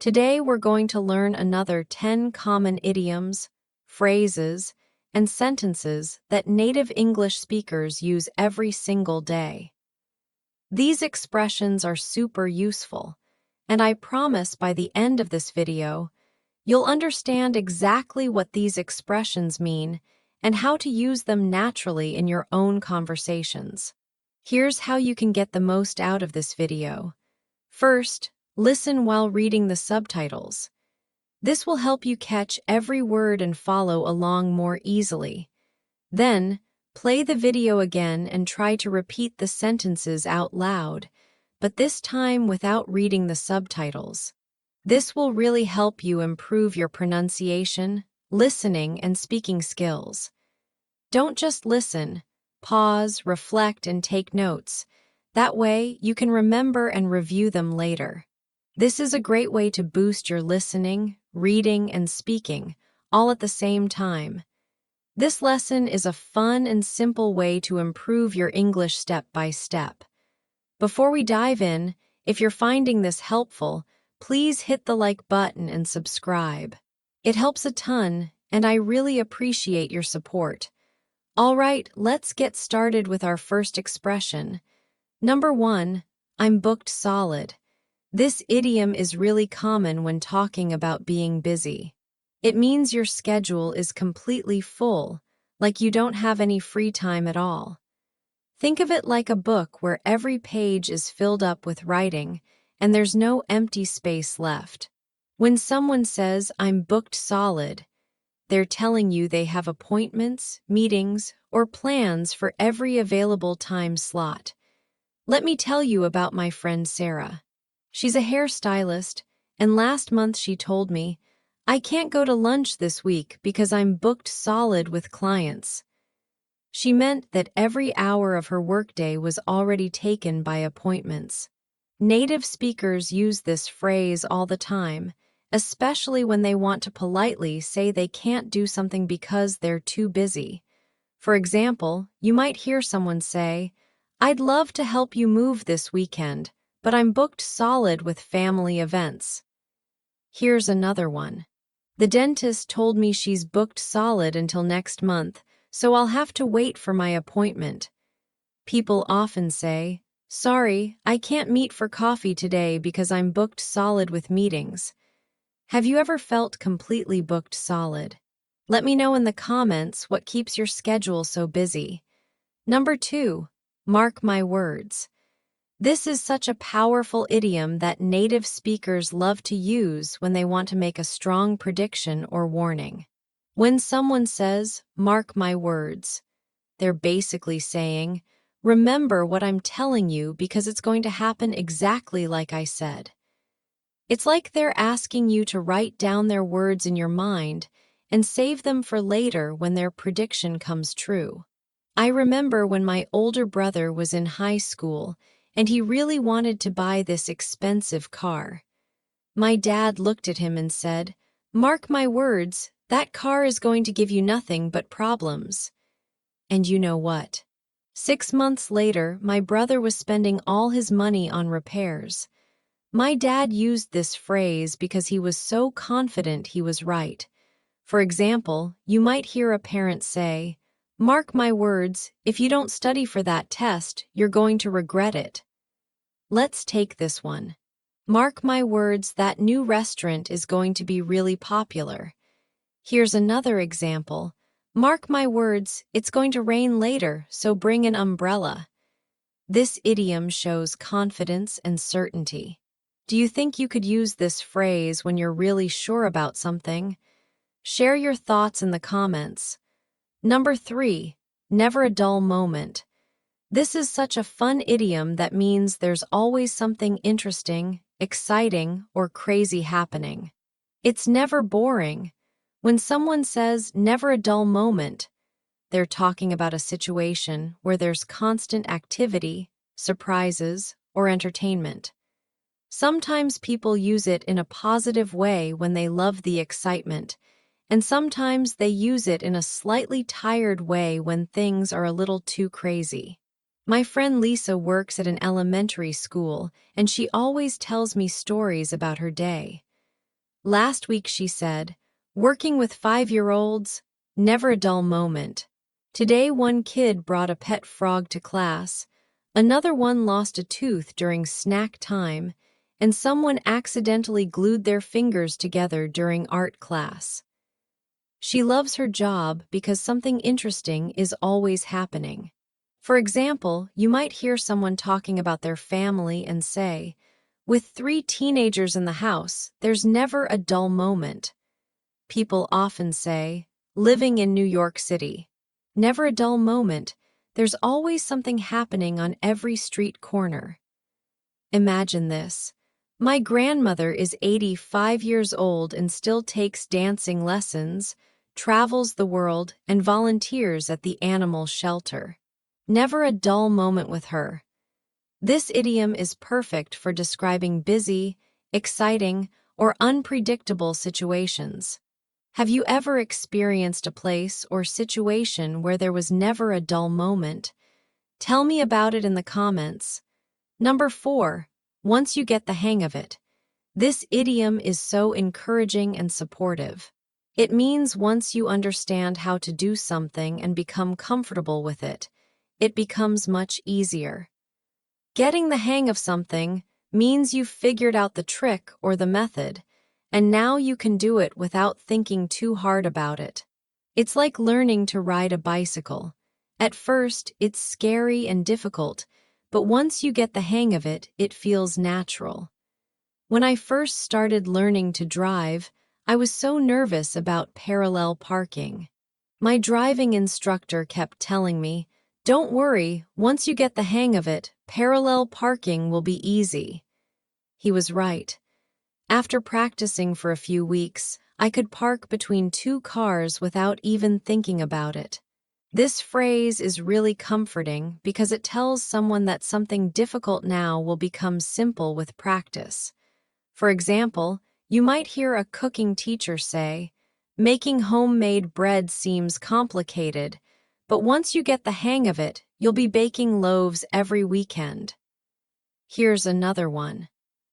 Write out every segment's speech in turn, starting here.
Today we're going to learn another 10 common idioms, phrases, and sentences that native English speakers use every single day. These expressions are super useful, and I promise by the end of this video, you'll understand exactly what these expressions mean and how to use them naturally in your own conversations. Here's how you can get the most out of this video. First, listen while reading the subtitles. This will help you catch every word and follow along more easily. Then, play the video again and try to repeat the sentences out loud, but this time without reading the subtitles. This will really help you improve your pronunciation, listening, and speaking skills. Don't just listen. Pause, reflect, and take notes. That way, you can remember and review them later. This is a great way to boost your listening, reading, and speaking, all at the same time. This lesson is a fun and simple way to improve your English step by step. Before we dive in, if you're finding this helpful, please hit the like button and subscribe. It helps a ton, and I really appreciate your support. All right, let's get started with our first expression. Number 1, I'm booked solid. This idiom is really common when talking about being busy. It means your schedule is completely full, like you don't have any free time at all. Think of it like a book where every page is filled up with writing, and there's no empty space left. When someone says, I'm booked solid, they're telling you they have appointments, meetings, or plans for every available time slot. Let me tell you about my friend Sarah. She's a hairstylist, and last month she told me, I can't go to lunch this week because I'm booked solid with clients. She meant that every hour of her workday was already taken by appointments. Native speakers use this phrase all the time, especially when they want to politely say they can't do something because they're too busy. For example, you might hear someone say, I'd love to help you move this weekend, but I'm booked solid with family events. Here's another one. The dentist told me she's booked solid until next month, so I'll have to wait for my appointment. People often say, sorry, I can't meet for coffee today because I'm booked solid with meetings. Have you ever felt completely booked solid? Let me know in the comments what keeps your schedule so busy. Number 2, mark my words. This is such a powerful idiom that native speakers love to use when they want to make a strong prediction or warning. When someone says, mark my words, they're basically saying, remember what I'm telling you because it's going to happen exactly like I said. It's like they're asking you to write down their words in your mind and save them for later when their prediction comes true. I remember when my older brother was in high school and he really wanted to buy this expensive car. My dad looked at him and said, mark my words, that car is going to give you nothing but problems. And you know what? 6 months later, my brother was spending all his money on repairs. My dad used this phrase because he was so confident he was right. For example, you might hear a parent say, mark my words, if you don't study for that test, you're going to regret it. Let's take this one. Mark my words, that new restaurant is going to be really popular. Here's another example. Mark my words, it's going to rain later, so bring an umbrella. This idiom shows confidence and certainty. Do you think you could use this phrase when you're really sure about something? Share your thoughts in the comments. Number 3, never a dull moment. This is such a fun idiom that means there's always something interesting, exciting, or crazy happening. It's never boring. When someone says never a dull moment, they're talking about a situation where there's constant activity, surprises, or entertainment. Sometimes people use it in a positive way when they love the excitement, and sometimes they use it in a slightly tired way when things are a little too crazy. My friend Lisa works at an elementary school, and she always tells me stories about her day. Last week she said, "Working with 5-year-olds, never a dull moment." Today one kid brought a pet frog to class, another one lost a tooth during snack time, and someone accidentally glued their fingers together during art class. She loves her job because something interesting is always happening. For example, you might hear someone talking about their family and say, "With 3 teenagers in the house, there's never a dull moment." People often say, "Living in New York City. Never a dull moment. There's always something happening on every street corner." Imagine this. My grandmother is 85 years old and still takes dancing lessons, travels the world, and volunteers at the animal shelter. Never a dull moment with her. This idiom is perfect for describing busy, exciting, or unpredictable situations. Have you ever experienced a place or situation where there was never a dull moment? Tell me about it in the comments. Number 4. Once you get the hang of it. This idiom is so encouraging and supportive. It means once you understand how to do something and become comfortable with it, it becomes much easier. Getting the hang of something means you've figured out the trick or the method, and now you can do it without thinking too hard about it. It's like learning to ride a bicycle. At first, it's scary and difficult, but once you get the hang of it, it feels natural. When I first started learning to drive, I was so nervous about parallel parking. My driving instructor kept telling me, "Don't worry, once you get the hang of it, parallel parking will be easy." He was right. After practicing for a few weeks, I could park between 2 cars without even thinking about it. This phrase is really comforting because it tells someone that something difficult now will become simple with practice. For example, you might hear a cooking teacher say, "Making homemade bread seems complicated, but once you get the hang of it, you'll be baking loaves every weekend." Here's another one.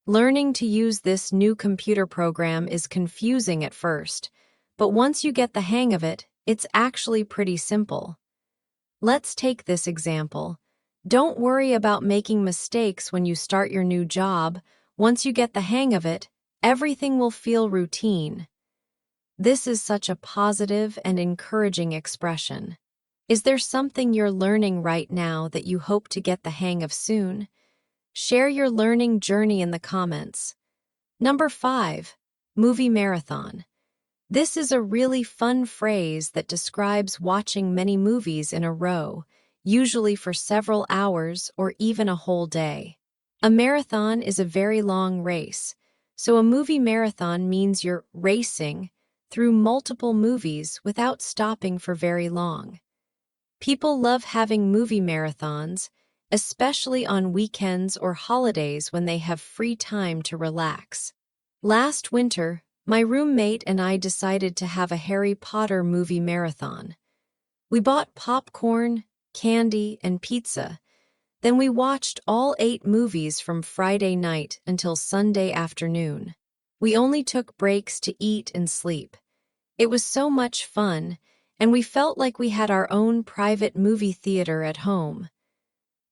Learning to use this new computer program is confusing at first, but once you get the hang of it, it's actually pretty simple. Let's take this example. Don't worry about making mistakes when you start your new job. Once you get the hang of it, everything will feel routine. This is such a positive and encouraging expression. Is there something you're learning right now that you hope to get the hang of soon? Share your learning journey in the comments. Number 5. Movie marathon. This is a really fun phrase that describes watching many movies in a row, usually for several hours or even a whole day. A marathon is a very long race, so a movie marathon means you're racing through multiple movies without stopping for very long. People love having movie marathons, especially on weekends or holidays when they have free time to relax. Last winter, my roommate and I decided to have a Harry Potter movie marathon. We bought popcorn, candy, and pizza. Then we watched all 8 movies from Friday night until Sunday afternoon. We only took breaks to eat and sleep. It was so much fun, and we felt like we had our own private movie theater at home.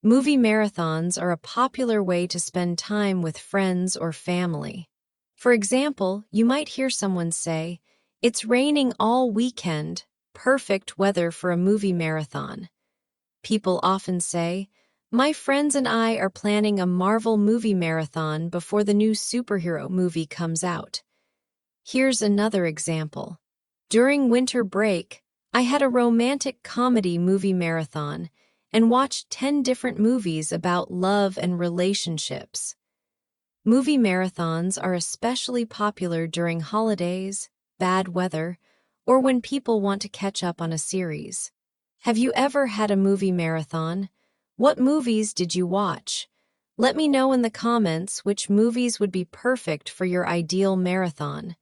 Movie marathons are a popular way to spend time with friends or family. For example, you might hear someone say, "It's raining all weekend, perfect weather for a movie marathon." People often say, "My friends and I are planning a Marvel movie marathon before the new superhero movie comes out." Here's another example. During winter break, I had a romantic comedy movie marathon and watched 10 different movies about love and relationships. Movie marathons are especially popular during holidays, bad weather, or when people want to catch up on a series. Have you ever had a movie marathon? What movies did you watch? Let me know in the comments which movies would be perfect for your ideal marathon.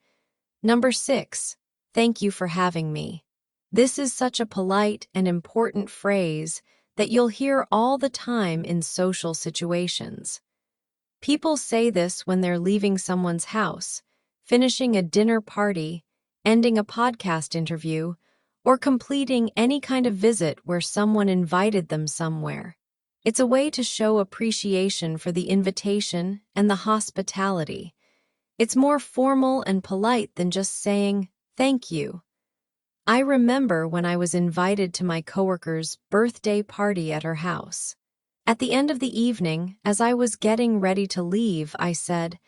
Number 6. Thank you for having me. This is such a polite and important phrase that you'll hear all the time in social situations. People say this when they're leaving someone's house. finishing a dinner party, ending a podcast interview, or completing any kind of visit where someone invited them somewhere. It's a way to show appreciation for the invitation and the hospitality. It's more formal and polite than just saying, "Thank you." I remember when I was invited to my coworker's birthday party at her house. At the end of the evening, as I was getting ready to leave, I said,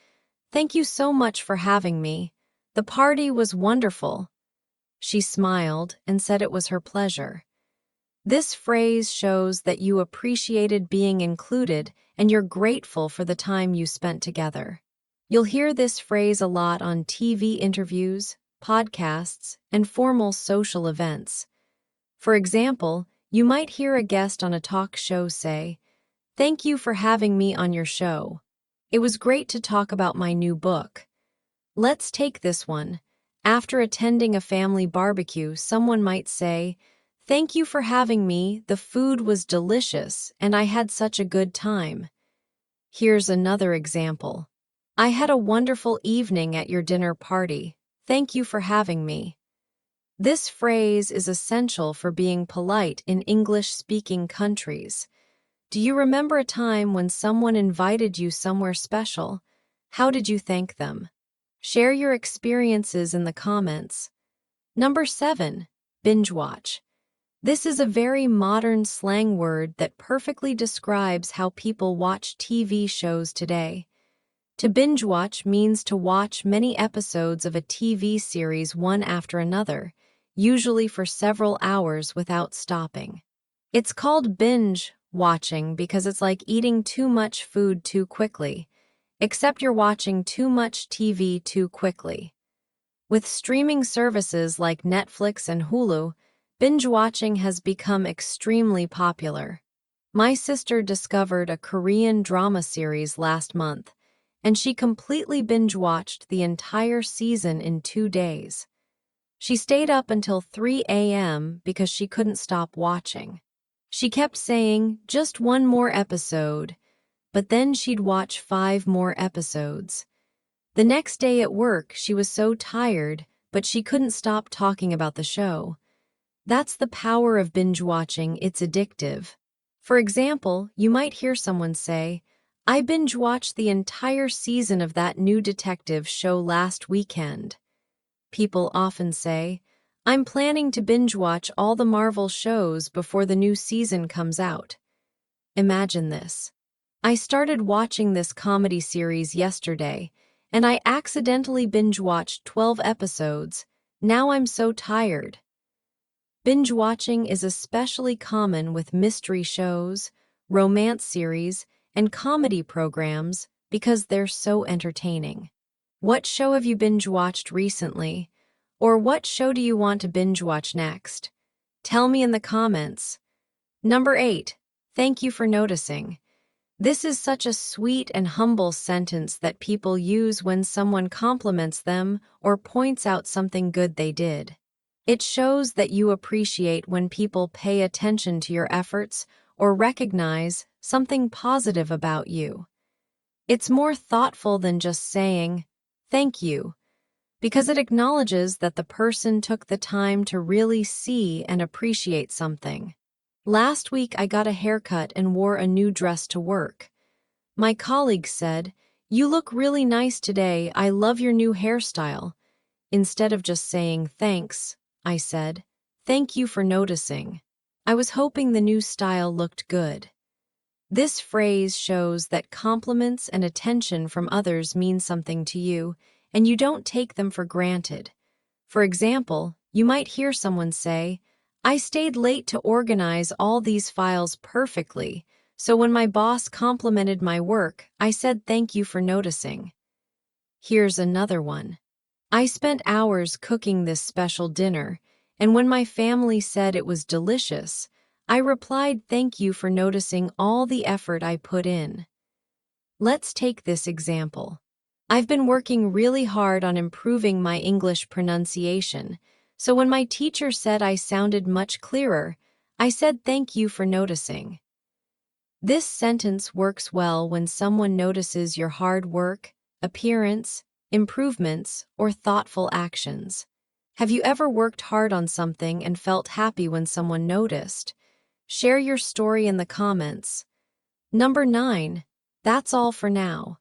"Thank you so much for having me. The party was wonderful." She smiled and said it was her pleasure. This phrase shows that you appreciated being included and you're grateful for the time you spent together. You'll hear this phrase a lot on TV interviews, podcasts, and formal social events. For example, you might hear a guest on a talk show say, "Thank you for having me on your show. It was great to talk about my new book." Let's take this one. After attending a family barbecue, someone might say, "Thank you for having me. The food was delicious and I had such a good time." Here's another example. "I had a wonderful evening at your dinner party. Thank you for having me." This phrase is essential for being polite in English-speaking countries. Do you remember a time when someone invited you somewhere special? How did you thank them? Share your experiences in the comments. Number 7, binge watch. This is a very modern slang word that perfectly describes how people watch TV shows today. To binge watch means to watch many episodes of a TV series one after another, usually for several hours without stopping. It's called binge watching because it's like eating too much food too quickly, except you're watching too much TV too quickly. With streaming services like Netflix and Hulu, binge watching has become extremely popular. My sister discovered a Korean drama series last month, and she completely binge-watched the entire season in 2 days. She stayed up until 3 a.m. because she couldn't stop watching. She kept saying, "Just one more episode," but then she'd watch 5 more episodes. The next day at work, she was so tired, but she couldn't stop talking about the show. That's the power of binge-watching. It's addictive. For example, you might hear someone say, "I binge-watched the entire season of that new detective show last weekend." People often say, "I'm planning to binge-watch all the Marvel shows before the new season comes out." Imagine this. "I started watching this comedy series yesterday, and I accidentally binge-watched 12 episodes. Now I'm so tired." Binge-watching is especially common with mystery shows, romance series, and comedy programs because they're so entertaining. What show have you binge-watched recently? Or what show do you want to binge-watch next? Tell me in the comments. Number 8, thank you for noticing. This is such a sweet and humble sentence that people use when someone compliments them or points out something good they did. It shows that you appreciate when people pay attention to your efforts or recognize something positive about you. It's more thoughtful than just saying, "Thank you," because it acknowledges that the person took the time to really see and appreciate something. Last week, I got a haircut and wore a new dress to work. My colleague said, "You look really nice today. I love your new hairstyle." Instead of just saying thanks, I said, "Thank you for noticing. I was hoping the new style looked good." This phrase shows that compliments and attention from others mean something to you, and you don't take them for granted. For example, you might hear someone say, "I stayed late to organize all these files perfectly, so when my boss complimented my work, I said thank you for noticing." Here's another one. "I spent hours cooking this special dinner, and when my family said it was delicious, I replied thank you for noticing all the effort I put in." Let's take this example. "I've been working really hard on improving my English pronunciation, so when my teacher said I sounded much clearer, I said thank you for noticing." This sentence works well when someone notices your hard work, appearance, improvements, or thoughtful actions. Have you ever worked hard on something and felt happy when someone noticed? Share your story in the comments. Number 9. That's all for now.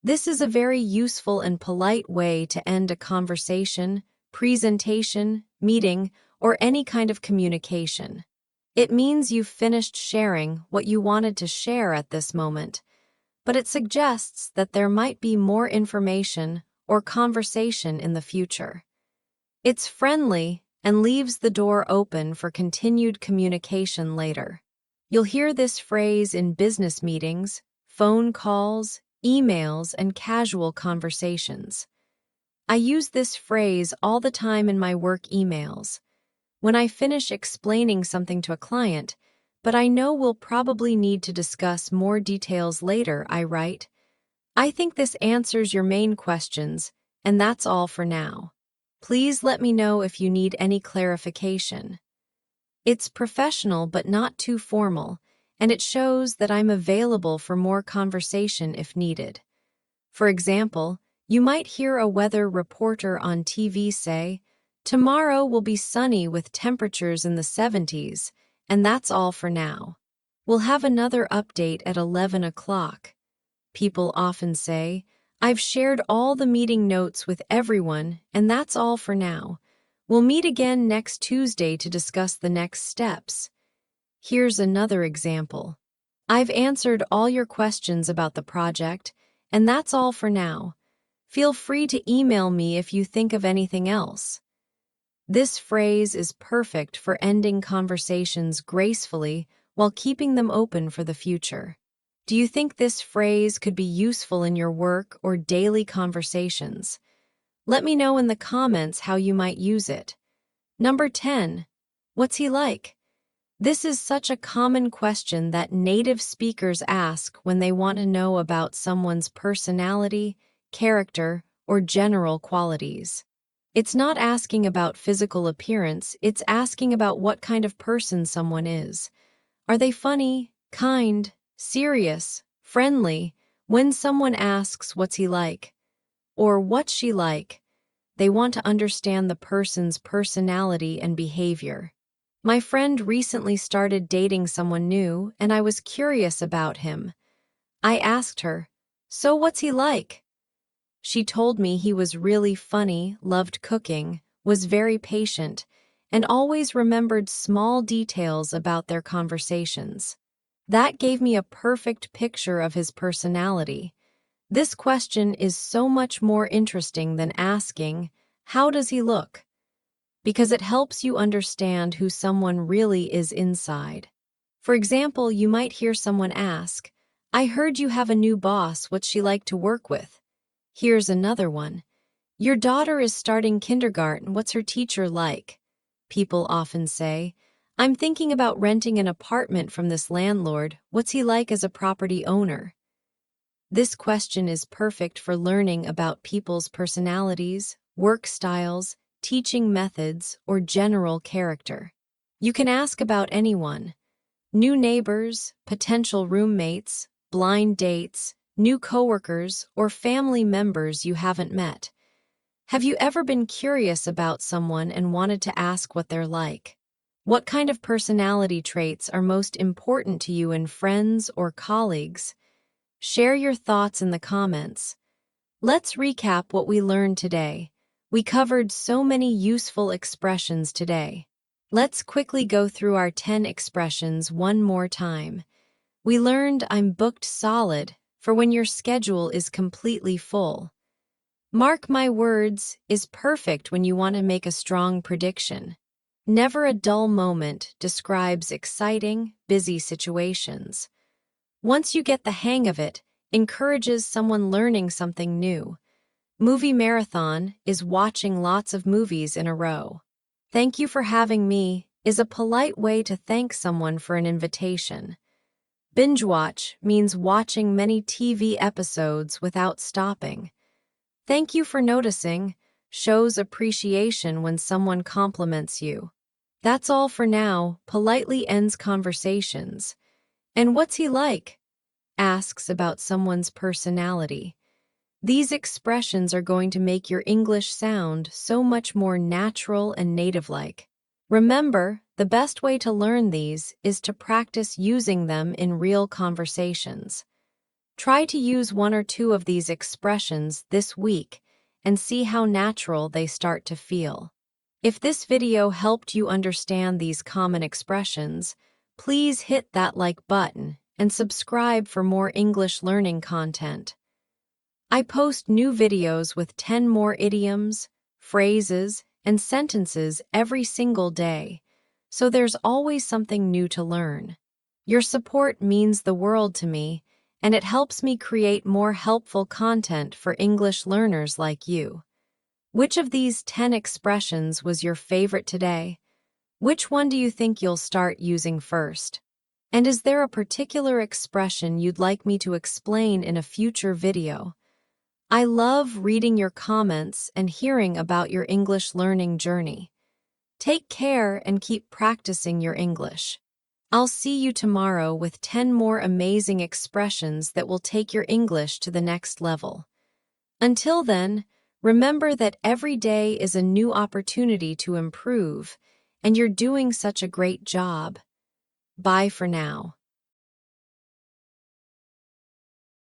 This is a very useful and polite way to end a conversation, presentation, meeting, or any kind of communication. It means you've finished sharing what you wanted to share at this moment, but it suggests that there might be more information or conversation in the future. It's friendly and leaves the door open for continued communication later. You'll hear this phrase in business meetings, phone calls, emails, and casual conversations. I use this phrase all the time in my work emails. When I finish explaining something to a client, but I know we'll probably need to discuss more details later, I write, "I think this answers your main questions, and that's all for now. Please let me know if you need any clarification." It's professional but not too formal, and it shows that I'm available for more conversation if needed. For example, you might hear a weather reporter on TV say, "Tomorrow will be sunny with temperatures in the 70s, and that's all for now. We'll have another update at 11 o'clock." People often say, "I've shared all the meeting notes with everyone, and that's all for now. We'll meet again next Tuesday to discuss the next steps." Here's another example. "I've answered all your questions about the project, and that's all for now. Feel free to email me if you think of anything else." This phrase is perfect for ending conversations gracefully while keeping them open for the future. Do you think this phrase could be useful in your work or daily conversations? Let me know in the comments how you might use it. Number 10. What's he like? This is such a common question that native speakers ask when they want to know about someone's personality, character, or general qualities. It's not asking about physical appearance, it's asking about what kind of person someone is. Are they funny, kind, serious, friendly? When someone asks what's he like, or what's she like, they want to understand the person's personality and behavior. My friend recently started dating someone new, and I was curious about him. I asked her, "So what's he like?" She told me he was really funny, loved cooking, was very patient, and always remembered small details about their conversations. That gave me a perfect picture of his personality. This question is so much more interesting than asking, "How does he look?" because it helps you understand who someone really is inside. For example, you might hear someone ask, "I heard you have a new boss, what's she like to work with?" Here's another one. "Your daughter is starting kindergarten, what's her teacher like?" People often say, "I'm thinking about renting an apartment from this landlord, what's he like as a property owner?" This question is perfect for learning about people's personalities, work styles, teaching methods, or general character. You can ask about anyone: new neighbors, potential roommates, blind dates, new coworkers, or family members you haven't met. Have you ever been curious about someone and wanted to ask what they're like? What kind of personality traits are most important to you in friends or colleagues? Share your thoughts in the comments. Let's recap what we learned today. We covered so many useful expressions today. Let's quickly go through our 10 expressions one more time. We learned "I'm booked solid" for when your schedule is completely full. "Mark my words" is perfect when you want to make a strong prediction. "Never a dull moment" describes exciting, busy situations. "Once you get the hang of it" encourages someone learning something new. "Movie marathon" is watching lots of movies in a row. "Thank you for having me" is a polite way to thank someone for an invitation. "Binge watch" means watching many TV episodes without stopping. "Thank you for noticing" shows appreciation when someone compliments you. "That's all for now" politely ends conversations. "And what's he like?" asks about someone's personality. These expressions are going to make your English sound so much more natural and native-like. Remember, the best way to learn these is to practice using them in real conversations. Try to use one or two of these expressions this week and see how natural they start to feel. If this video helped you understand these common expressions, please hit that like button and subscribe for more English learning content. I post new videos with 10 more idioms, phrases, and sentences every single day, so there's always something new to learn. Your support means the world to me, and it helps me create more helpful content for English learners like you. Which of these 10 expressions was your favorite today? Which one do you think you'll start using first? And is there a particular expression you'd like me to explain in a future video? I love reading your comments and hearing about your English learning journey. Take care and keep practicing your English. I'll see you tomorrow with 10 more amazing expressions that will take your English to the next level. Until then, remember that every day is a new opportunity to improve, and you're doing such a great job. Bye for now.